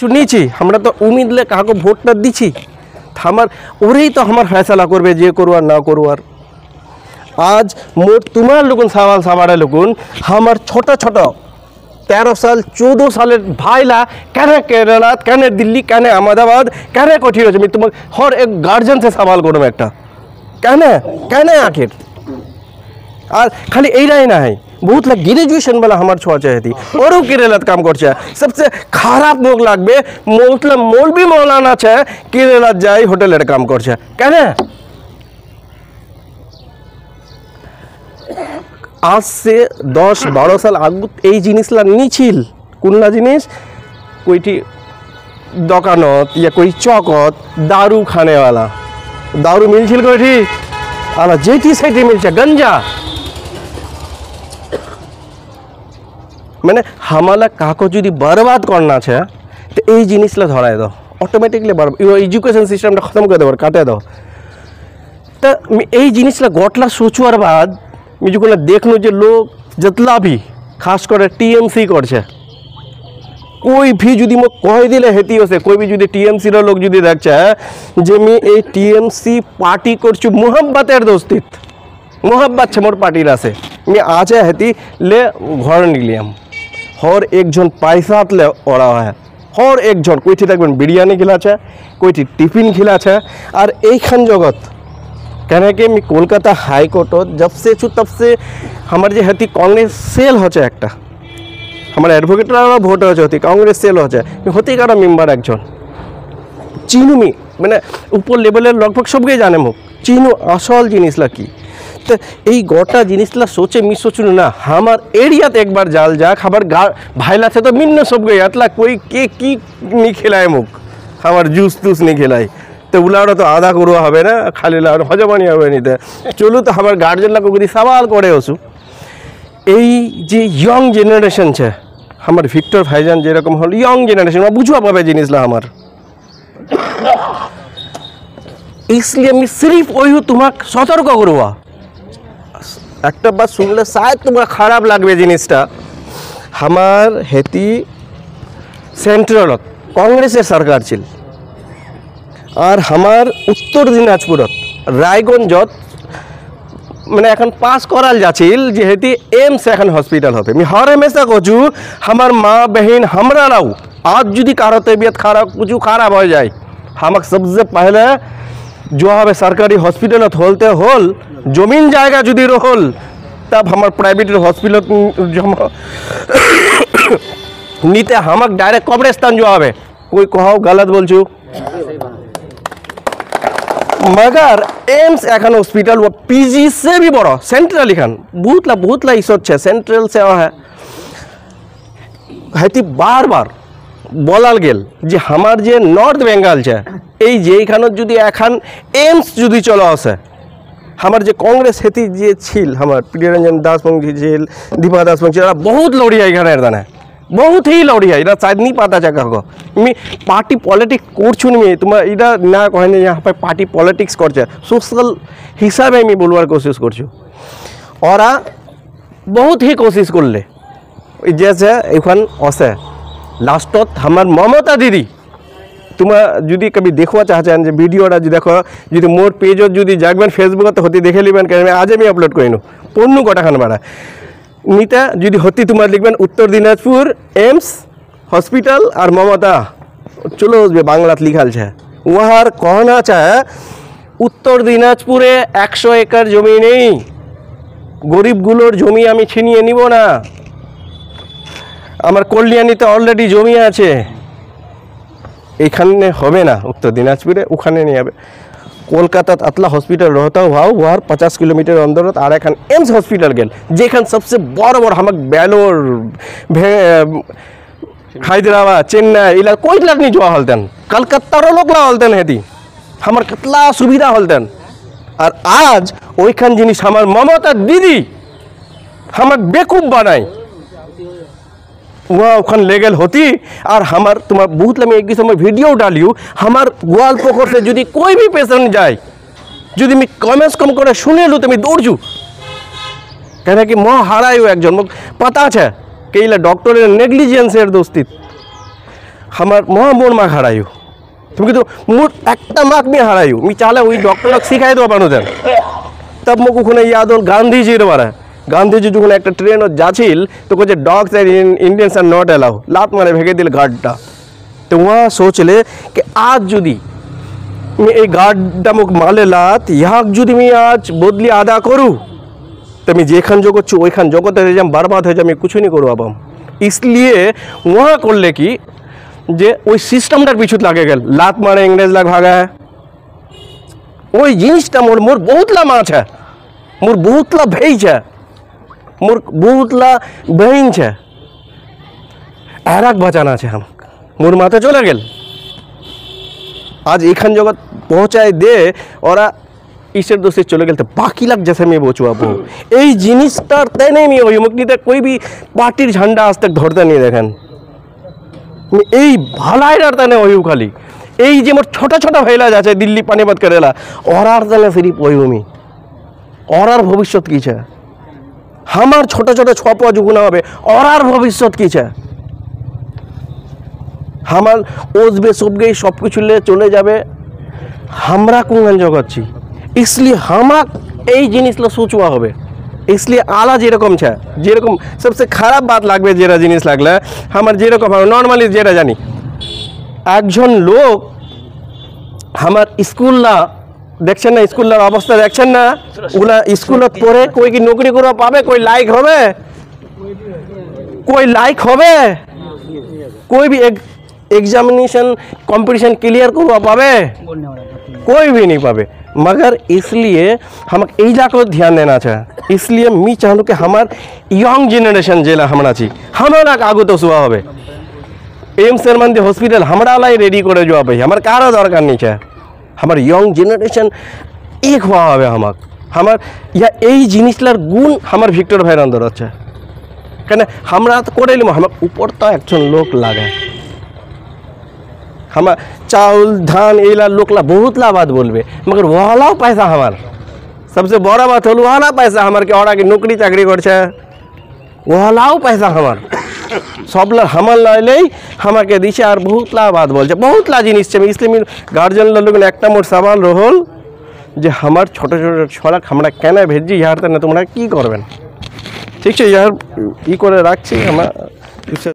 नीची हमरा तो उम्मीद ले कहा को भोटটা দিছি আমার ওরেই তো আমার ফয়সালা করবে যে করবার না করবার आज मोट तुम्हार लोगन सवाल सवारे लोगन हमार छोटा छोटा 13 साल 14 साल भाईला कहने केरला कहने दिल्ली कहने अहमदाबाद कहने कठिन हो तुम हर एक गार्जियन से सवाल करो एक कहने आखिर और खाली यही ना है बहुत लोग ग्रेजुएशन वाला हमार छोआ चाहे थी और केरलात काम कर सबसे खराब लोग लागबे मतलब मौलवी मौलाना चाहे केरलात जाए होटेल काम कर कहने आज से 10-12 साल आगु এই জিনিসলা নিছিল কোনলা জিনিস कोईटी दकानत या कोई चौकत दारू खाने वाला दारू मिलছিল कोईटी आला जेटी सेटी मिलছে गंजा मैंने हमारा काको যদি बर्बाद करना है तो এই জিনিসলা ধরায় দাও অটোমেটিকলি এডুকেশন সিস্টেমটা খতম করে দাও কাটে দাও তো এই জিনিসলা গটলা সোচুয়ার बाद मुझे देखनो जो लोग जतला भी खास कर टीएमसी कर कोई भी जुदी मो कह दिले हेती से कोई भी जुदी टीएमसी रो लोग जुदी देखछे जे मी ए टीएमसी पार्टी करछु मोहब्बतेर दोस्तित मोहब्बत छे मोर पार्टी रासे मी आचे हेती ले घर निलियाम हर एक जन पैसा ले ओड़ा है हर एक जन कोई देखबेन बिरियानी खिलाछे कोई टिफिन खिलाछे और एइखान जगत कहने के मैं कोलकाता हाई कोर्ट जब से छु तब से हमारे जो हती कांग्रेस सेल होचे एक हमारे एडवोकेट भोट होती कांग्रेस सेल होती कारा मेम्बर एक जन चिनु मी मैंने ऊपर लेवल लगभग सबके जाने मुख चिनु आसल जिनिसला की तो यही गोटा जिनिसला सोचे मी सोचुन ना हमार एरियात एक बार जाल जाक हमार भाईला थे तो मिन्न सब गए अतला कोई के की नहीं खिलाए मुख हमार जूस तूस नहीं खिलाई तो उलाड़ा तो आधा करुआ हबे ना खाली लाड़ हजमानी हबे नहीं चलो तो हमार गार्जियन को यदि सवाल करे ओसु जे यंग जेनारेशन है हमार विक्टर भाईजान जे रकम हल यंग जेनारेशन बुझवा पाबे जिनिसला हमार इसलिए मैं सिर्फ वही तुम्हाक सतर्क करुआ एक बात सुनले शायद तुम्हारा खराब लागबे जिनिसटा हमार हेती सेंट्रल कांग्रेसের सरकार छिल और हमार उत्तर दिनाजपुर रायगंजत मैंने एखन पास कराल जाचिल जेहेतु एम्स एखन हॉस्पिटल होते मैं हर हमेशा कहूँ हमार माँ बहन हमरा लाऊ आज जुदी कारो तबियत खराब कुछ खराब हो जाए हमक सबसे पहले जो हमें सरकारी हॉस्पिटल होलते होल जमीन जाएगा जुदी रोल तब हमार प्राइवेट हॉस्पिटल नीते हमक डायरेक्ट कब्रिस्तान जो आवे कोई कहो गलत बोलछू मगर एम्स एखन हॉस्पिटल वो पीजी से भी बड़ा सेंट्रल एखान बहुत ला इशत है सेंट्रल से है हेती बार बार बोलाल गेल जे हमार जे नॉर्थ बेंगल है जेखान जुदी एखान एम्स जुदी चलो आसे हमार जे कांग्रेस हेती जे छिल हमार प्रियरंजन दासपंखी छिल दीपा दासपंखी बहुत लड़िया एखाने दाना बहुत ही लड़िया इरा शायद नहीं पता जगह को मैं पार्टी पॉलिटिक्स करछुन मैं तुम्हारा इरा ना कहने यहाँ पे पार्टी पॉलिटिक्स कर सोशल हिसाबे मैं बोलवार कोशिश करछु और बहुत ही कोशिश कर ले जैसे एखान आसे लास्टत हमार ममता दीदी तुम्हारा जुदी कभी देखवा चाहछेन भिडियोटा देखो जो मोर पेजत जुदी जागबेन फेसबुक होती देखे लिबेन क्या आज मैं अपलोड करिनो पन्नू कटाखान बाड़ा नीता जुदी होती तुम्हार लिखबेन उत्तर दिनाजपुर एम्स हॉस्पिटल और ममता चलो बांगलात लिखाल है वहाँ कहना चाहे उत्तर दिनाजपुरे 100 एकड़ जमी नहीं गरीबगुलोर जमी आमी छिनिए निब ना आमार कल्याणीते अलरेडी जमी आछे एखाने होबे ना उत्तर दिनाजपुरे ओखाने निये जाबे कोलकाता अतला हॉस्पिटल रहता हुआ वहाँ 50 किलोमीटर अंदर और एखान एम्स हॉस्पिटल गेल जेखान सबसे बड़ बड़ हमक बेलोर हैदराबाद चेन्नई इला कोई लाग नहीं जोआ हलतेन कलकत्तार लोग ला हलतेन हेती हमार कतला सुविधा हलतेन और आज ओइखान जिनिस हमार ममता दीदी हमक बेकूफ बनाई वहाँ ओखान ले गेल होती और हमार तुम्हार बहुत लम्बे एक समय वीडियो डालियो हमार गोवाल पोखर से यदि कोई भी पेशेंट जाए यदि मैं कम से कम कर शुने लूँ तो मैं दौड़ जू कहना कि मैं हारायो एक जन पता है कि डॉक्टर नेग्लिजेंसर दोस्ती हमार महा मोर मार्क हारायु तुम किन्तु मोर एकटा मार्क मी हारायु मी चाहले वही डॉक्टर शिखाई दो मानुदेर तब मोक ओखाने याद हल गांधीजीर बारे गांधीजी जो एक ट्रेन जाछिल तो कहे dogs and Indians are not allow लात मारे भेगे दिल गार्डटा तो वहाँ सोचले कि आज जुदी मैं गार्डटा मुख माले लात याक जुदी मैं आज बदली आदा करूँ तो मैं जेखान जगत छू ओइखान जगत रह जाम बर्बाद हो जाए मैं कुछ नहीं करूँ अब इसलिए वहाँ कर ले कि जे ओई सिस्टमटार पिछुत लागे गेल लात मारे इंग्रेज लाग भागा है ओई जिनिसटा मोर मोर बहुतला माछ है मोर बहुतला भेज है मोर बहुतला बहन है एराक बचाना है हम मोर माथा चले गेल आज एखान जगत पहुँचाए दे और ईश्वर दोषे चले गए तो बाकी लाग जैसे मैं बोचुआबो এই জিনিসটার তাই নাই আমি ওই মুক্তিতে कोई भी पार्टिर झंडा आज तक धरते नहीं देखें এই ভালাইটার তানে ওই খালি এই যে মোর ছোট ছোট ভাইলা যাচ্ছে দিল্লি পানিপত করেলা ওরার তানে সিরিপ ওই আমি ওরার ভবিষ্যৎ কি আছে আমার ছোট ছোট ছপা যুগুনা হবে ওরার ভবিষ্যৎ কি আছে আমার ওজবে সবগে সব কিছু ले চলে যাবে আমরা কোন জগৎছি इसलिए हमाक এই জিনিসগুলো सोचवा হবে इसलिए आला जेरकम छे जेरकम सबसे खराब बात लागबे जेरा जिनिस लागले हमार जेरकम नर्माली जेरा जानी एकजन लोक हमार स्कूलला देखछेन ना स्कूलर अवस्था देखछेन ना ओला स्कूलत पढ़े कोई की नौकरी करवा पाबे कोई लायक होबे कोई लायक होबे कोई भी एग्जामिनेशन कॉम्पिटिशन क्लियर करवा पाबे कोई भी नहीं पाबे मगर इसलिए हम एला को ध्यान देना चाहे इसलिए मी चाहूँ कि हमार यंग जेनारेशन जेला हमरा छी हमारा आगू तो सुहा होबे एम्स मंदी हॉस्पिटल हमरा लाई रेडी करे जो भाई हमार कारो दरकार नहीं है हमार यंग जेनारेशन एक हुआ होबे हमाक हमार या এই জিনিসটার গুণ हमार ভিক্টর ভাইয়ের अंदर আছে কেন हमरा तो করেলিম আমার উপর তো একজন লোক লাগে हम चाउल धान एला लोकला बहुत ला बात बोलबे मगर वाला पैसा हमार सबसे बड़ा बात हल वाला पैसा हमार के औरा की नौकरी चाकरी कर वालाओ पैसा हमार सब हमार लाइले हमारे दिशा और बहुत ला बात बोल बहुत ला जिनिस इसलिए गार्जियन लोग एक मोट सवाल रहल जे हमार छोटे छोटे छड़क हमारा केना भेजी यार तुम्हारा की करबेन ठीक है यार ई करे राखছি